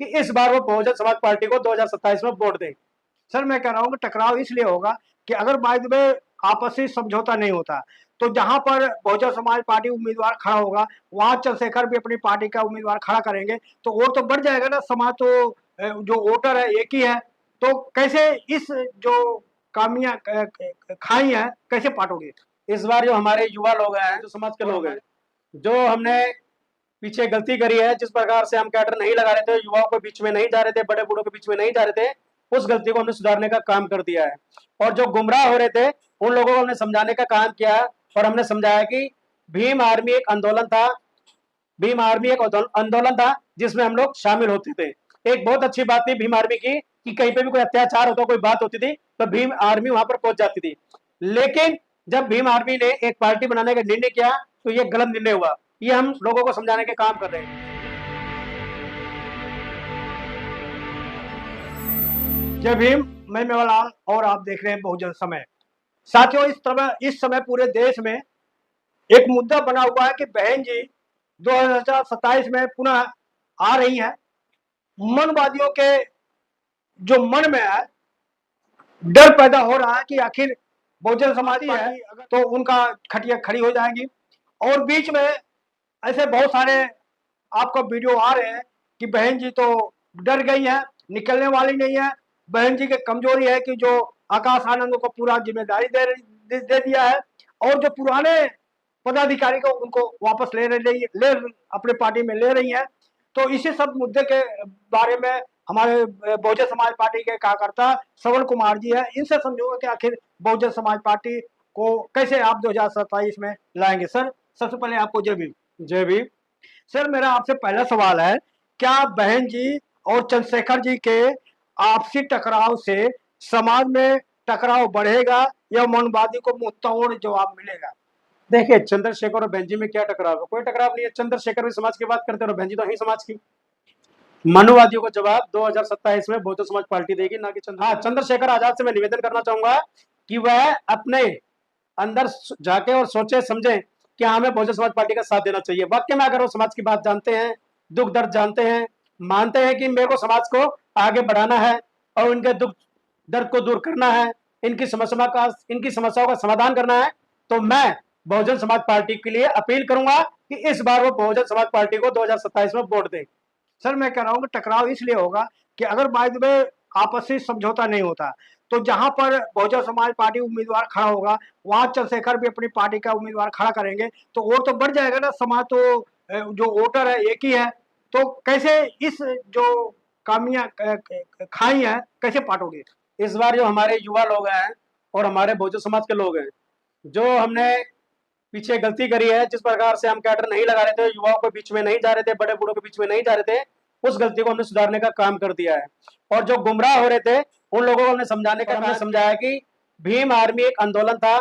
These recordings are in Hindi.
कि इस बार वो बहुजन समाज पार्टी को 2027 में वोट दें। सर मैं कह रहा हूँ कि टकराव इसलिए होगा कि अगर बाद में आपसी समझौता नहीं होता तो जहां पर बहुजन समाज पार्टी उम्मीदवार खड़ा होगा वहां चंद्रशेखर भी अपनी पार्टी का उम्मीदवार खड़ा करेंगे तो वोट तो बढ़ जाएगा ना। समाज तो जो वोटर है एक ही है, तो कैसे इस जो कामियां खाई है कैसे पाटोगे? इस बार जो हमारे युवा लोग हैं, जो समाज के लोग हैं, जो हमने पीछे गलती करी है, जिस प्रकार से हम कैडर नहीं लगा रहे थे, युवाओं के बीच में नहीं जा रहे थे, बड़े बूढ़ों के बीच में नहीं जा रहे थे, उस गलती को हमने सुधारने का काम कर दिया है। और जो गुमराह हो रहे थे उन लोगों को हमने समझाने का काम किया और हमने समझाया कि भीम आर्मी एक आंदोलन था, भीम आर्मी एक आंदोलन था जिसमें हम लोग शामिल होते थे। एक बहुत अच्छी बात थी भीम आर्मी की कि कहीं पे भी कोई अत्याचार होता, कोई बात होती थी तो भीम आर्मी वहां पर पहुंच जाती थी। लेकिन जब भीम आर्मी ने एक पार्टी बनाने का निर्णय किया तो ये गलत निर्णय हुआ। ये हम लोगों को समझाने के काम कर रहे हैं। जय भीम, मैं मेवालाल और आप देख रहे हैं बहुजन समय। साथियों, इस समय पूरे देश में एक मुद्दा बना हुआ है कि बहन जी 2027 में पुनः आ रही हैं। मनवादियों के जो मन में है डर पैदा हो रहा है कि आखिर बहुजन समाज पार्टी है तो उनका खटिया खड़ी हो जाएगी। और बीच में ऐसे बहुत सारे आपको वीडियो आ रहे हैं कि बहन जी तो डर गई है, निकलने वाली नहीं है। बहन जी की कमजोरी है कि जो आकाश आनंद को पूरा जिम्मेदारी दे दिया है और जो पुराने पदाधिकारी को उनको वापस ले अपने पार्टी में ले रही है। तो इसी सब मुद्दे के बारे में हमारे बहुजन समाज पार्टी के कार्यकर्ता श्रवण कुमार जी है, इनसे समझूंगा कि आखिर बहुजन समाज पार्टी को कैसे आप 2027 में लाएंगे। सर सबसे पहले आपको जय भीम। जय भीम। सर मेरा आपसे पहला सवाल है, क्या बहन जी और चंद्रशेखर जी के आपसी टकराव से समाज में टकराव बढ़ेगा या मनवादी को मुंहतोड़ जवाब मिलेगा? देखिए, चंद्रशेखर और बहन जी में क्या टकराव है? कोई टकराव नहीं है। चंद्रशेखर भी समाज की बात करते हैं और बहन जी तो ही समाज की। मनुवादियों को जवाब 2027 में बहुजन समाज पार्टी देगी, ना कि चंद्रशेखर आजाद से मैं निवेदन करना चाहूंगा कि वह अपने अंदर जाके और सोचे समझे कि हमें बहुजन समाज पार्टी का साथ देना चाहिए। वाकई में अगर वो समाज की बात जानते हैं, दुख दर्द जानते हैं, मानते हैं कि मेरे को समाज को आगे बढ़ाना है और उनके दुख दर्द को दूर करना है, इनकी समस्याओं का समाधान करना है, तो मैं बहुजन समाज पार्टी के लिए अपील करूंगा कि इस बार वो बहुजन समाज पार्टी को 2027 में वोट दें। सर मैं कह रहा हूँ कि टकराव इसलिए होगा कि अगर बाद में आपसी समझौता नहीं होता तो जहां पर बहुजन समाज पार्टी उम्मीदवार खड़ा होगा वहां चंद्रशेखर भी अपनी पार्टी का उम्मीदवार खड़ा करेंगे तो वोट तो बढ़ जाएगा ना। समाज तो जो वोटर है एक ही है, तो कैसे इस जो कामियां खाई है कैसे पाटोगे? इस बार जो हमारे युवा लोग हैं और हमारे बहुजन समाज के लोग हैं, जो हमने पीछे गलती करी है, जिस प्रकार से हम कैडर नहीं लगा रहे थे, युवाओं के बीच में नहीं जा रहे थे, बड़े बूढ़ों के बीच में नहीं जा रहे थे, उस गलती को हमने सुधारने का काम कर दिया है। और जो गुमराह हो रहे थे उन लोगों को हमने समझाने का हमने समझाया कि भीम आर्मी एक आंदोलन था,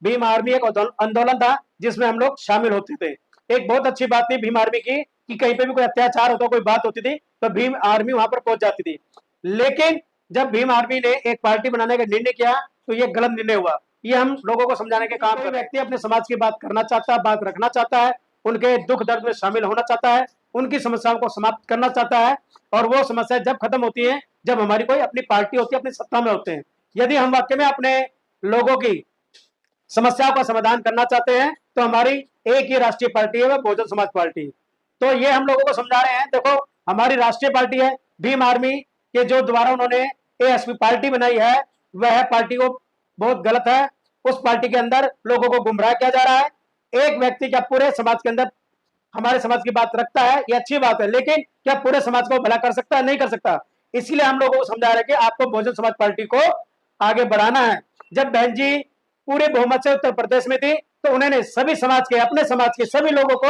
भीम आर्मी एक आंदोलन था जिसमें हम लोग शामिल होते थे। एक बहुत अच्छी बात थी भीम आर्मी की कि कहीं पे भी कोई अत्याचार होता, कोई बात होती थी तो भीम आर्मी वहां पर पहुंच जाती थी। लेकिन जब भीम आर्मी ने एक पार्टी बनाने का निर्णय किया तो ये गलत निर्णय हुआ। ये हम लोगों को समझाने के काम। कोई व्यक्ति अपने समाज की बात करना चाहता है, बात रखना चाहता है, उनके दुख दर्द में शामिल होना चाहता है, उनकी समस्याओं को समाप्त करना चाहता है, और वो समस्या जब खत्म होती है जब हमारी कोई अपनी पार्टी होती है, अपनी सत्ता में होते हैं। यदि हम वाकई में अपने लोगों की समस्याओं का समाधान करना चाहते हैं तो हमारी एक ही राष्ट्रीय पार्टी है, वह बहुजन समाज पार्टी। तो ये हम लोगों को समझा रहे हैं, देखो हमारी राष्ट्रीय पार्टी है भीम आर्मी के, जो द्वारा उन्होंने एएसपी पार्टी बनाई है वह पार्टी को बहुत गलत है। उस पार्टी के अंदर लोगों को गुमराह किया जा रहा है। एक व्यक्ति क्या पूरे समाज के अंदर हमारे समाज की बात रखता है, ये अच्छी बात है, लेकिन क्या पूरे समाज को भला कर सकता है? नहीं कर सकता। इसलिए हम लोगों को समझा रहे हैं कि आपको बहुजन समाज पार्टी को आगे बढ़ाना है। जब बहन जी पूरे बहुमत से उत्तर प्रदेश में थी तो उन्होंने सभी समाज के, अपने समाज के सभी लोगों को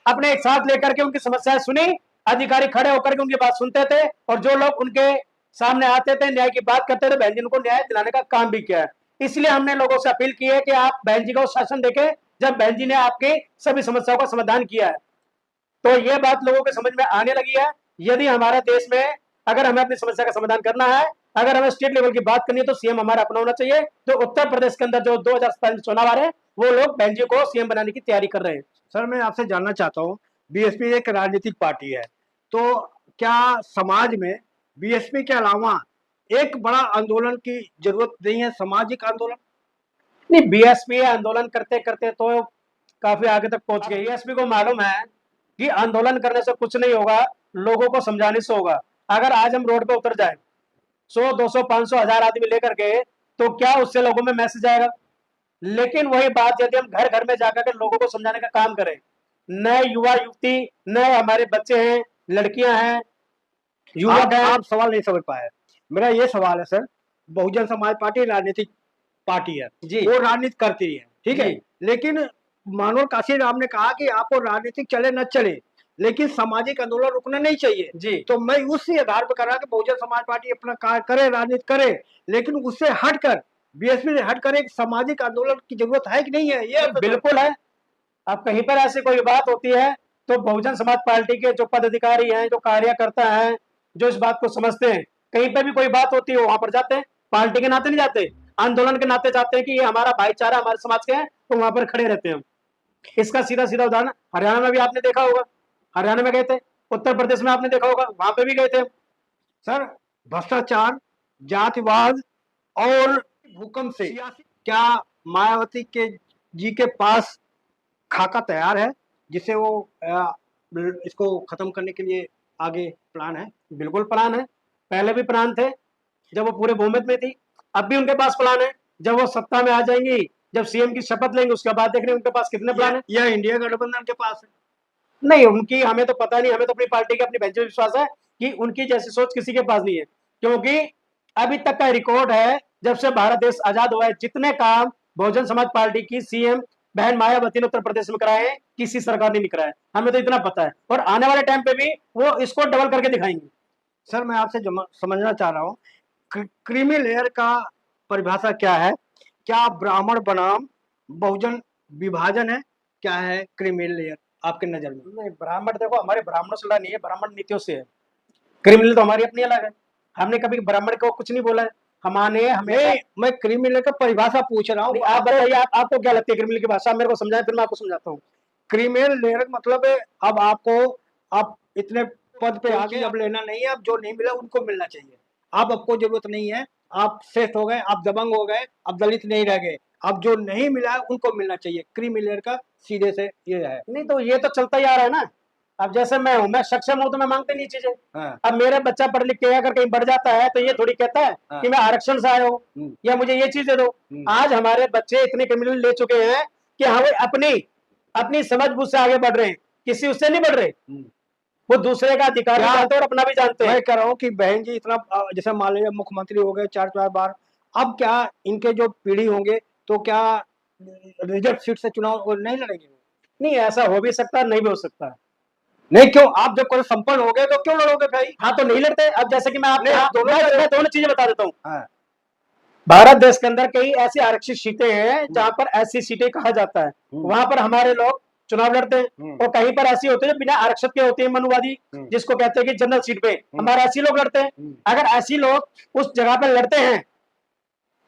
अपने एक साथ लेकर के उनकी समस्याएं सुनी, अधिकारी खड़े होकर के उनकी बात सुनते थे और जो लोग उनके सामने आते थे, न्याय की बात करते थे, बहन जी उनको न्याय दिलाने का काम भी किया है। इसलिए हमने लोगों से अपील की है कि आप बहन जी का शासन देखें जब बहन जी ने आपकी सभी समस्याओं का समाधान किया है। तो ये बात लोगों के समझ में आने लगी है। यदि हमारे देश में अगर हमें अपनी समस्या का समाधान करना है, अगर हमें स्टेट लेवल की बात करनी है तो सीएम हमारा अपना होना चाहिए। तो उत्तर प्रदेश के अंदर जो 2027 चुनाव आ रहे हैं वो लोग बहन जी को सीएम बनाने की तैयारी कर रहे हैं। सर मैं आपसे जानना चाहता हूँ, बीएसपी एक राजनीतिक पार्टी है तो क्या समाज में बीएसपी के अलावा एक बड़ा आंदोलन की जरूरत नहीं है, सामाजिक आंदोलन? नहीं, बीएसपी आंदोलन करते करते तो काफी आगे तक पहुंच गई। बीएसपी को मालूम है कि आंदोलन करने से कुछ नहीं होगा, लोगों को समझाने से होगा। अगर आज हम रोड पे उतर जाए 100, 200, 500, 1000 आदमी लेकर के, तो क्या उससे लोगों में मैसेज आएगा? लेकिन वही बात यदि हम घर घर में जाकर के लोगों को समझाने का काम करें, नए युवा युवती, नए हमारे बच्चे हैं, लड़कियां हैं, युवक हैं। आप सवाल नहीं समझ पाए। मेरा ये सवाल है सर, बहुजन समाज पार्टी राजनीतिक पार्टी है जी, वो राजनीति करती है, ठीक है, जी। लेकिन मनोहर काशीराम ने कहा कि आपको राजनीतिक चले न चले लेकिन सामाजिक आंदोलन रुकना नहीं चाहिए। जी। तो मैं उसी आधार पर कर रहा कि बहुजन समाज पार्टी अपना कार्य करे, राजनीति करे, लेकिन उससे हटकर, बीएसपी से हटकर एक सामाजिक आंदोलन की जरूरत है कि नहीं है? ये बिल्कुल है। अब कहीं पर ऐसी कोई बात होती है तो बहुजन समाज पार्टी के जो पदाधिकारी हैं, जो कार्यकर्ता हैं, जो इस बात को समझते हैं, कहीं पे भी कोई बात होती है वहां पर जाते हैं। पार्टी के नाते नहीं जाते, आंदोलन के नाते जाते हैं कि ये हमारा भाईचारा हमारे समाज के है, तो वहां पर खड़े रहते हैं हम। इसका सीधा सीधा उदाहरण हरियाणा में भी आपने देखा होगा, हरियाणा में गए थे, उत्तर प्रदेश में आपने देखा होगा, वहां पे भी गए थे। सर, भ्रष्टाचार, जातिवाद और भूकंप से क्या मायावती के जी के पास खाका तैयार है जिसे वो इसको खत्म करने के लिए आगे प्लान है? बिल्कुल प्लान है, पहले भी प्लान थे जब वो पूरे बहुमत में थी, अब भी उनके पास प्लान है। जब वो सत्ता में आ जाएंगी, जब सीएम की शपथ लेंगे, उसके बाद देख रहे हैं उनके पास कितने प्लान है। यह इंडिया गठबंधन के पास है? नहीं, उनकी हमें तो पता नहीं, हमें तो अपनी पार्टी के अपनी बेंच में विश्वास है कि उनकी जैसी सोच किसी के पास नहीं है। क्योंकि अभी तक का रिकॉर्ड है, जब से भारत देश आजाद हुआ है, जितने काम बहुजन समाज पार्टी की सीएम बहन मायावती ने उत्तर प्रदेश में कराए हैं, किसी सरकार ने नहीं कराया। हमें तो इतना पता है, और आने वाले टाइम पे भी वो इसको डबल करके दिखाएंगे। सर, मैं आपसे समझना चाह रहा हूँ, क्रीमी लेयर का परिभाषा क्या है? क्या ब्राह्मण बनाम बहुजन विभाजन है? क्या है क्रीमी लेयर आपके नजर में? नहीं, ब्राह्मण देखो, हमारे ब्राह्मणों से लड़ा नहीं है, ब्राह्मण नीतियों से है। क्रिमिनल तो हमारी अपनी अलग है, हमने कभी ब्राह्मण को कुछ नहीं बोला है। हमारे हमें मैं क्रिमिनल का परिभाषा पूछ रहा हूँ। आप बताइए, आपको क्या लगती है क्रिमिनल की भाषा? मेरे को समझाए, फिर मैं आपको समझाता हूँ। क्रिमिनल लेयर मतलब है, अब आपको, आप इतने पद पे आगे, अब लेना नहीं है, अब जो नहीं मिला उनको मिलना चाहिए। अब आपको जरूरत नहीं है, आप श्रेष्ठ हो गए, आप दबंग हो गए, अब दलित नहीं रह गए, अब जो नहीं मिला उनको मिलना चाहिए। क्रिमिनल लेयर का सीधे से ये है। नहीं तो ये तो चलता ही आ रहा है ना। अब जैसे मैं हूँ, मैं सक्षम हूँ तो मैं मांगते नहीं चीजें। हाँ। अब मेरा बच्चा पढ़ लिख के अगर कहीं बढ़ जाता है तो ये थोड़ी कहता है हाँ। कि मैं आरक्षण से आया हूँ या मुझे ये चीज दे दो। आज हमारे बच्चे इतने क्रिमिनल ले चुके हैं कि हाँ भाई, अपनी अपनी समझ बूझ से आगे बढ़ रहे हैं, किसी उससे नहीं बढ़ रहे। वो दूसरे का अधिकार भी जानते हैं और अपना भी जानते हैं। मैं कह रहा हूँ कि बहन जी इतना, जैसे मान लीजिए मुख्यमंत्री हो गए 4-4 बार, अब क्या इनके जो पीढ़ी होंगे तो क्या रिजर्व सीट से चुनाव नहीं लड़ेंगे? नहीं, ऐसा हो भी सकता है, नहीं भी हो सकता। नहीं, क्यों? आप जब कोई संपन्न हो गए तो क्यों लड़ोगे भाई? हाँ, तो नहीं लड़ते। अब जैसे कि मैं आपको दोनों चीजें बता देता हूँ। हाँ। भारत देश के अंदर कई ऐसी आरक्षित सीटें हैं जहां पर ऐसी सीटें कहा जाता है, वहां पर हमारे लोग चुनाव लड़ते हैं। और कहीं पर ऐसी होती है जो बिना आरक्षित के होती है, मनुवादी, जिसको कहते हैं कि जनरल सीट पे हमारे ऐसी लोग लड़ते हैं। अगर ऐसी लोग उस जगह पर लड़ते हैं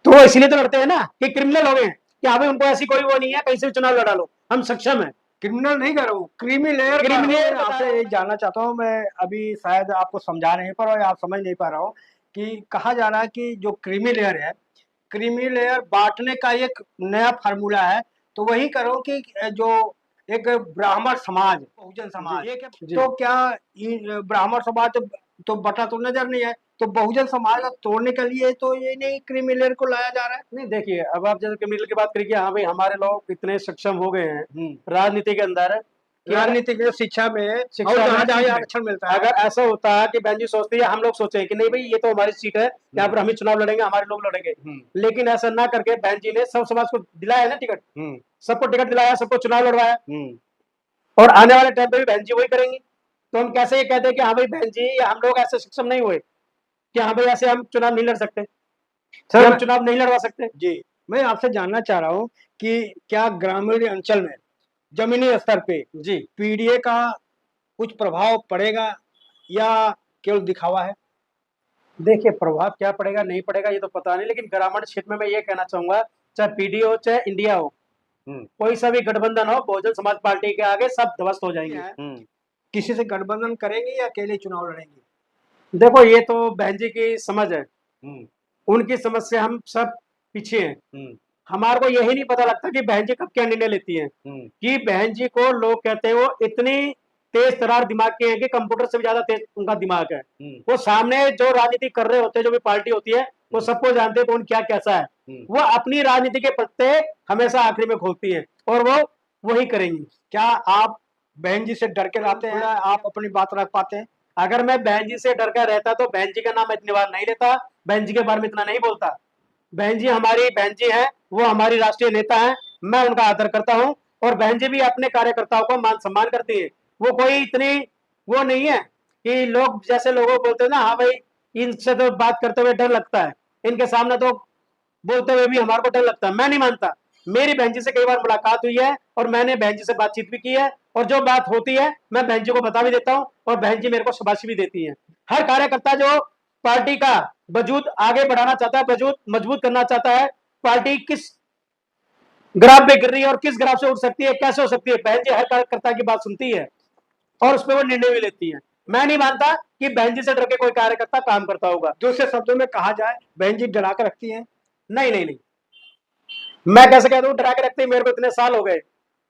तो वो इसलिए तो लड़ते हैं ना कि क्रिमिनल हो गए हैं, कि हाँ भाई उनको ऐसी कोई वो नहीं है, कहीं से भी चुनाव लड़ा लो, हम सक्षम है। क्रिमिनल नहीं कर रहा हूँ, क्रिमिनल। क्रिमिनल आपसे जानना चाहता हूँ मैं, अभी शायद आपको समझा नहीं पर आप समझ नहीं पा रहा हूँ कि कहा जा रहा है कि जो क्रिमिनल है, क्रिमिनल बांटने का एक नया फार्मूला है, तो वही करो कि जो एक ब्राह्मण समाज, बहुजन समाज, तो क्या ब्राह्मण समाज तो बटा तो नजर नहीं है, तो बहुजन समाज को तोड़ने के लिए तो ये नहीं क्रिमिनल को लाया जा रहा है? नहीं, देखिए, अब आप जैसे क्रिमिनल की बात करिए, हाँ भाई हमारे लोग इतने सक्षम हो गए हैं राजनीति के अंदर, राजनीतिक शिक्षा में, और जहाँ आरक्षण मिलता है। अगर ऐसा होता है कि बहन जी सोचती है, हम लोग सोचे कि नहीं भाई ये तो हमारी सीट है, यहाँ पर हम ही चुनाव लड़ेंगे, हमारे लोग लड़ेंगे, लेकिन ऐसा ना करके बहन जी ने सब समाज को दिलाया ना टिकट, सबको टिकट दिलाया, सबको चुनाव लड़वाया, और आने वाले टाइम पे भी बहन जी वही करेंगी। तो हम कैसे ये कहते हैं कि हाँ भाई बहन जी या हम लोग ऐसे सक्षम नहीं हुए कि हाँ भाई ऐसे हम चुनाव नहीं लड़ सकते, सर हम चुनाव नहीं लड़वा सकते? जी, मैं आपसे जानना चाह रहा हूँ कि क्या ग्रामीण अंचल में जमीनी स्तर पे जी पीडीए का कुछ प्रभाव पड़ेगा या केवल दिखावा है? देखिए, प्रभाव क्या पड़ेगा नहीं पड़ेगा ये तो पता नहीं, लेकिन ग्रामीण क्षेत्र में मैं ये कहना चाहूंगा, चाहे पीडीए हो चाहे इंडिया हो, कोई सा भी गठबंधन हो, बहुजन समाज पार्टी के आगे सब ध्वस्त हो जाएंगे। किसी से गठबंधन करेंगे या अकेले चुनाव लड़ेंगे? देखो ये तो बहन जी की समझ है, हम्म, उनकी समझ से हम सब पीछे हैं। हम्म, हमारे को यही नहीं पता लगता कि बहन जी कब क्या निर्णय लेती हैं, हम्म, कि बहन जी को लोग कहते हैं वो इतनी तेज तरार दिमाग के हैं कि कंप्यूटर से भी ज्यादा तेज उनका दिमाग है। वो सामने जो राजनीति कर रहे होते हैं, जो भी पार्टी होती है, वो सबको जानते हैं कौन क्या कैसा है। वो अपनी राजनीति के पत्ते हमेशा आखिरी में खोलती है और वो वही करेंगी। क्या आप बहन जी से डर के रहते हैं? आप अपनी बात रख पाते हैं? अगर मैं बहन जी से डर कर रहता तो बहन जी का नाम इतनी बार नहीं लेता, बहन जी के बारे में इतना नहीं बोलता। बहन जी हमारी बहन जी है, वो हमारी राष्ट्रीय नेता है, मैं उनका आदर करता हूं और बहन जी भी अपने कार्यकर्ताओं को मान सम्मान करती है। वो कोई इतनी वो नहीं है कि लोग जैसे लोगों को बोलते हैं ना, हाँ भाई इनसे तो बात करते हुए डर लगता है, इनके सामने तो बोलते हुए भी हमारे को डर लगता है। मैं नहीं मानता। मेरी बहन जी से कई बार मुलाकात हुई है और मैंने बहन जी से बातचीत भी की है, और जो बात होती है मैं बहन जी को बता भी देता हूँ और बहन जी मेरे को शाबाशी भी देती है। हर कार्यकर्ता जो पार्टी का वजूद आगे बढ़ाना चाहता है, वजूद मजबूत करना चाहता है, पार्टी किस ग्राफ पे गिर रही है और किस ग्राफ से उठ सकती है, कैसे हो सकती है, बहन जी हर कार्यकर्ता की बात सुनती है और उस पर वो निर्णय भी लेती है। मैं नहीं मानता कि बहन जी से डर के कोई कार्यकर्ता काम करता होगा। दूसरे शब्दों में कहा जाए, बहन जी डरा के रखती हैं? नहीं नहीं नहीं, मैं कैसे कहता हूँ डरा के रखते? मेरे को इतने साल हो गए,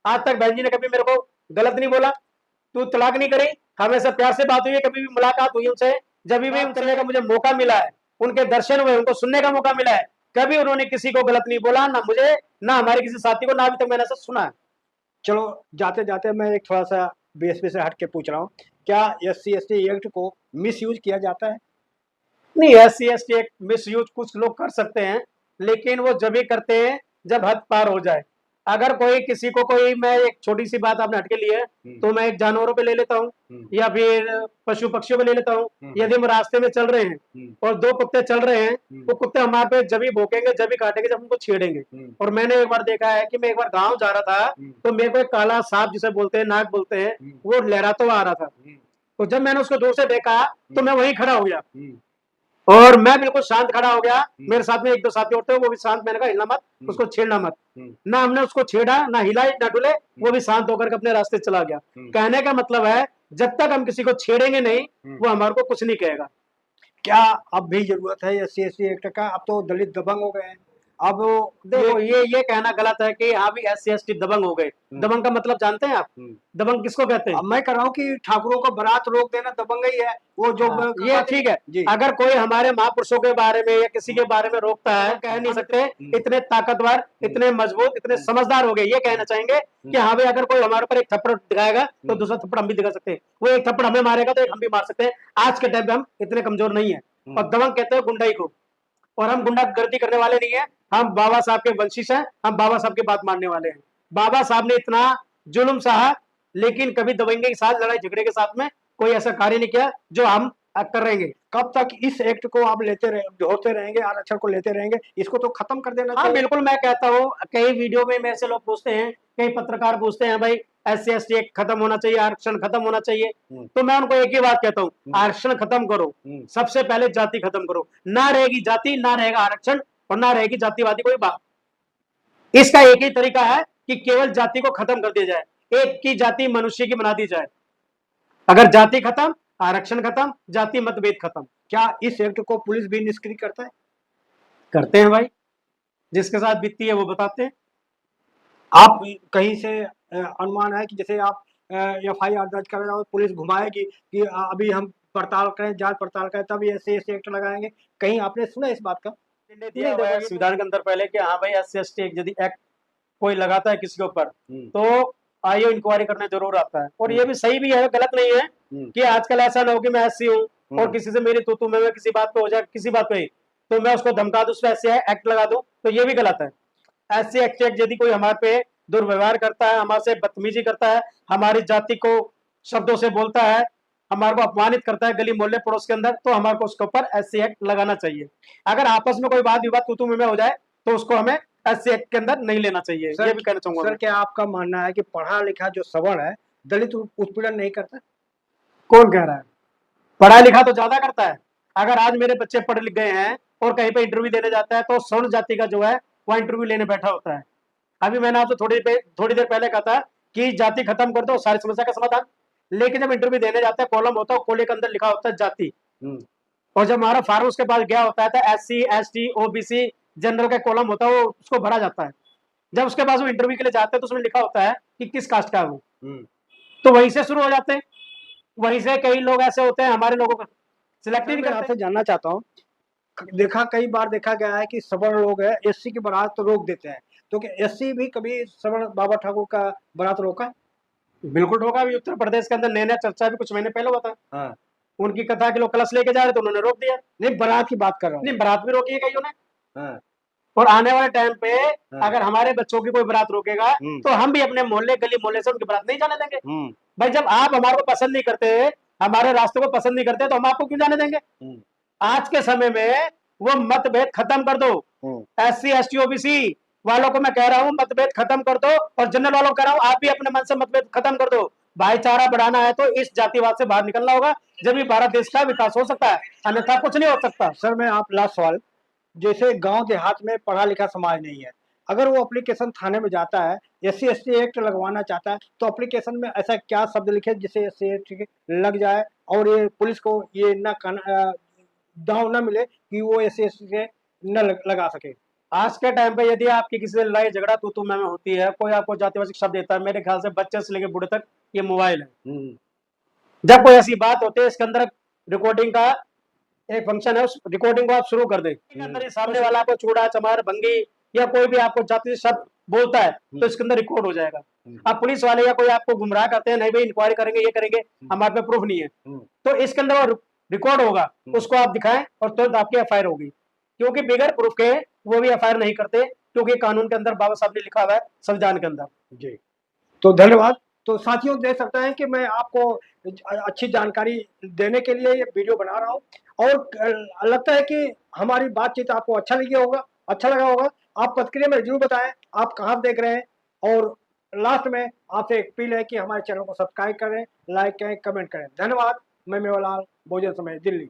आज तक बहन जी ने कभी मेरे को गलत नहीं बोला, तू तलाक नहीं करी, हमेशा प्यार से बात हुई है, कभी भी मुलाकात हुई उनसे, जब भी करने का मुझे मौका मिला है, उनके दर्शन हुए, उनको सुनने का मौका मिला है, कभी उन्होंने किसी को गलत नहीं बोला, ना मुझे ना हमारे किसी साथी को, ना अभी तक मैंने ऐसा सुना है। चलो, जाते जाते मैं एक थोड़ा सा बीएसपी से हट के पूछ रहा हूँ, क्या SC/ST एक्ट को मिस यूज किया जाता है? नहीं, SC/ST एक मिस यूज कुछ लोग कर सकते हैं, लेकिन वो जब भी करते हैं जब हद पार हो जाए। अगर कोई किसी को कोई, मैं एक छोटी सी बात आपने हटके ली है, तो मैं एक जानवरों पे ले लेता हूँ या फिर पशु पक्षियों पे ले लेता हूँ। यदि हम रास्ते में चल रहे हैं और दो कुत्ते चल रहे हैं, वो कुत्ते हमारे पे जब भी भौंकेंगे, जब भी काटेंगे, जब उनको छेड़ेंगे। और मैंने एक बार देखा है कि मैं एक बार गाँव जा रहा था, तो मेरे को एक काला सांप जिसे बोलते हैं, नाग बोलते हैं, वो लहराता हुआ आ रहा था। तो जब मैंने उसको दूर से देखा तो मैं वहीं खड़ा हो गया और मैं बिल्कुल शांत खड़ा हो गया। मेरे साथ में एक दो साथी और थे, वो भी शांत। मैंने कहा हिलना मत, उसको छेड़ना मत। ना हमने उसको छेड़ा, ना हिला, ना डुले, वो भी शांत होकर के अपने रास्ते चला गया। कहने का मतलब है, जब तक हम किसी को छेड़ेंगे नहीं, वो हमारे को कुछ नहीं कहेगा। क्या अब भी जरूरत है SC/ST एक्ट का? अब तो दलित दबंग हो गए हैं। अब देखो ये कहना गलत है कि हाँ भी SC/ST दबंग हो गए। दबंग का मतलब जानते हैं आप? दबंग किसको कहते हैं? अब मैं कर रहा हूँ कि ठाकुरों को बारात रोक देना दबंग ही है। वो जो ये ठीक है जी। अगर कोई हमारे महापुरुषों के बारे में या किसी के बारे में रोकता है, कह नहीं सकते इतने ताकतवर, इतने मजबूत, इतने समझदार हो गए, ये कहना चाहेंगे कि हाँ भाई अगर कोई हमारे ऊपर एक थप्पड़ दिखाएगा तो दूसरा थप्पड़ हम भी दिखा सकते हैं, वो एक थप्पड़ हमें मारेगा तो एक हम भी मार सकते हैं। आज के टाइम पे हम इतने कमजोर नहीं है। और दबंग कहते हैं गुंडाई को, और हम गुंडागर्दी करने वाले नहीं है। हम बाबा साहब के वंशिश हैं, हम बाबा साहब की बात मानने वाले हैं। बाबा साहब ने इतना जुल्म सहा, लेकिन कभी दबंगे के साथ, लड़ाई झगड़े के साथ में कोई ऐसा कार्य नहीं किया जो हम कर रहेंगे। कब तक इस एक्ट को आप होते रहेंगे, आरक्षण को लेते रहेंगे? इसको तो खत्म कर देना चाहिए। बिल्कुल, मैं कहता हूँ, कई वीडियो में मेरे से लोग पूछते हैं, कई पत्रकार पूछते हैं भाई SC/ST एक्ट खत्म होना चाहिए, आरक्षण खत्म होना चाहिए। तो मैं उनको एक ही बात कहता हूँ, आरक्षण खत्म करो, सबसे पहले जाति खत्म करो। ना रहेगी जाति, ना रहेगा आरक्षण, और ना रहेगी जातिवादी कोई बात। इसका एक ही तरीका है कि केवल जाति को खत्म कर दिया जाए, एक की जाति मनुष्य की बना दी जाए। अगर जाति खत्म, आरक्षण खत्म, जाति मतभेद खत्म। क्या इस एक्ट को पुलिस भी निष्क्रिय करता है? करते हैं भाई, जिसके साथ बीतती है वो बताते हैं। आप कहीं से अनुमान है कि जैसे आप FIR दर्ज कर रहे हो, पुलिस घुमाएगी कि अभी हम पड़ताल करें, जांच पड़ताल करें, तब SC/ST एक्ट लगाएंगे? कहीं आपने सुना इस बात का? संविधान के अंदर पहले कि हाँ भाई SC/ST यदि एक्ट कोई लगाता है किसी के ऊपर, तो आईओ इंक्वायरी करने जरूर आता है। और ये भी सही भी है, गलत नहीं है कि आजकल ऐसा ना हो कि मैं SC हूँ और किसी से मेरी तू मैं किसी बात पे हो जाए, किसी बात पे तो मैं उसको धमका दूं, उस पर SC एक्ट लगा दूं, तो ये भी गलत है। SC एक्ट यदि कोई हमारे पे दुर्व्यवहार करता है, हमारे से बदतमीजी करता है, हमारी जाति को शब्दों से बोलता है, हमारे को अपमानित करता है गली मोहल्ले पड़ोस के अंदर, तो हमारे को उसके ऊपर SC एक्ट लगाना चाहिए। अगर आपस में कोई वाद विवाद तू मैं हो जाए, तो उसको हमें SC एक्ट के अंदर नहीं लेना चाहिए। ये भी कहना चाहूंगा सर, क्या आपका मानना है कि पढ़ा लिखा जो सवर्ण है दलित उत्पीड़न नहीं करता? कौन कह रहा है? पढ़ा लिखा तो ज्यादा करता है। अगर आज मेरे बच्चे पढ़ लिख गए हैं और कहीं पे इंटरव्यू देने जाता है, तो सवर्ण जाति का जो है वह इंटरव्यू लेने बैठा होता है। अभी मैंने आपसे थोड़ी देर पहले कहा था कि जाति खत्म कर दो, सारी समस्या का समाधान। लेकिन जब इंटरव्यू देने जाते हैं कॉलम होता है, कॉलम के अंदर लिखा होता है जाति, और जब हमारा फार्म उसके पास गया होता है तो SC ST OBC जनरल का कॉलम होता है, वो उसको भरा जाता है। जब उसके पास वो इंटरव्यू के लिए जाते हैं तो उसमें लिखा होता है कि किस कास्ट का है वो, तो वहीं से शुरू हो जाते हैं। वहीं से कई लोग ऐसे होते हैं हमारे लोगों को सिलेक्ट ही नहीं मैं करते। आपसे जानना चाहता हूँ, कई बार देखा गया है कि सवर्ण लोग है SC की बारात तो रोक देते हैं, तो क्या SC भी कभी सवर्ण बाबा ठाकुर का बारात रोका? बिल्कुल होगा। अभी उत्तर प्रदेश के अंदर नया नया चर्चा भी कुछ महीने पहले हुआ था। हाँ। उनकी कथा के लोग कलश लेके जा रहे थे, उन्होंने रोक दिया। नहीं, बारात की बात कर रहा हूँ। नहीं, बारात भी रोकी है कईयों ने। हाँ। और आने वाले टाइम पे हाँ। अगर हमारे बच्चों की कोई बारात रोकेगा तो हम भी अपने मोहल्ले गली मोहल्ले से उनकी बारात नहीं जाने देंगे। भाई जब आप हमारे को पसंद नहीं करते, हमारे रास्ते को पसंद नहीं करते, तो हम आपको क्यों जाने देंगे? आज के समय में वो मतभेद खत्म कर दो। SC ST OBC वालों को मैं कह रहा हूँ मतभेद खत्म कर दो, और जनरल वालों को कह रहा हूँ आप भी अपने मन से मतभेद खत्म कर दो। भाईचारा बढ़ाना है तो इस जातिवाद से बाहर निकलना होगा, जब भी भारत देश का विकास हो सकता है, अन्यथा कुछ नहीं हो सकता। सर मैं आप लास्ट सवाल, जैसे गांव देहात में पढ़ा लिखा समाज नहीं है, अगर वो एप्लीकेशन थाने में जाता है, SC ST एक्ट लगवाना चाहता है, तो एप्लीकेशन में ऐसा क्या शब्द लिखे जिससे SC ST लग जाए और ये पुलिस को ये दाव न मिले कि वो SC ST से न लगा सके? आज के टाइम पे यदि आपकी किसी से लड़ाई झगड़ा तू में होती है, कोई आपको जातिवाचक शब्द देता है, मेरे ख्याल से बच्चे से लेकर बूढ़े तक ये मोबाइल है। जब कोई ऐसी बात होती है, इसके अंदर रिकॉर्डिंग का एक फंक्शन है, उस रिकॉर्डिंग को आप शुरू कर दें। अंदर सामने वाला आपको चूड़ा चमार भंगी या कोई भी आपको जाति शब्द बोलता है तो इसके अंदर रिकॉर्ड हो जाएगा। अब पुलिस वाले या कोई आपको गुमराह करते हैं, नहीं भाई इंक्वायरी करेंगे, ये करेंगे, हमारे पे प्रूफ नहीं है, तो इसके अंदर वो रिकॉर्ड होगा, उसको आप दिखाएं और तुरंत आपकी FIR होगी। क्योंकि बिगैर प्रूफ के वो भी FIR नहीं करते, क्योंकि कानून के अंदर बाबा साहब ने लिखा हुआ है संविधान के अंदर। जी, तो धन्यवाद। तो साथियों देख सकते हैं कि मैं आपको अच्छी जानकारी देने के लिए ये वीडियो बना रहा हूँ, और लगता है कि हमारी बातचीत आपको अच्छा लगा होगा। आप प्रतिक्रिया में जरूर बताएं आप कहाँ देख रहे हैं, और लास्ट में आपसे एक अपील है कि हमारे चैनल को सब्सक्राइब करें, लाइक करें, कमेंट करें। धन्यवाद। मैं मेवालाल, भोजन समय, दिल्ली।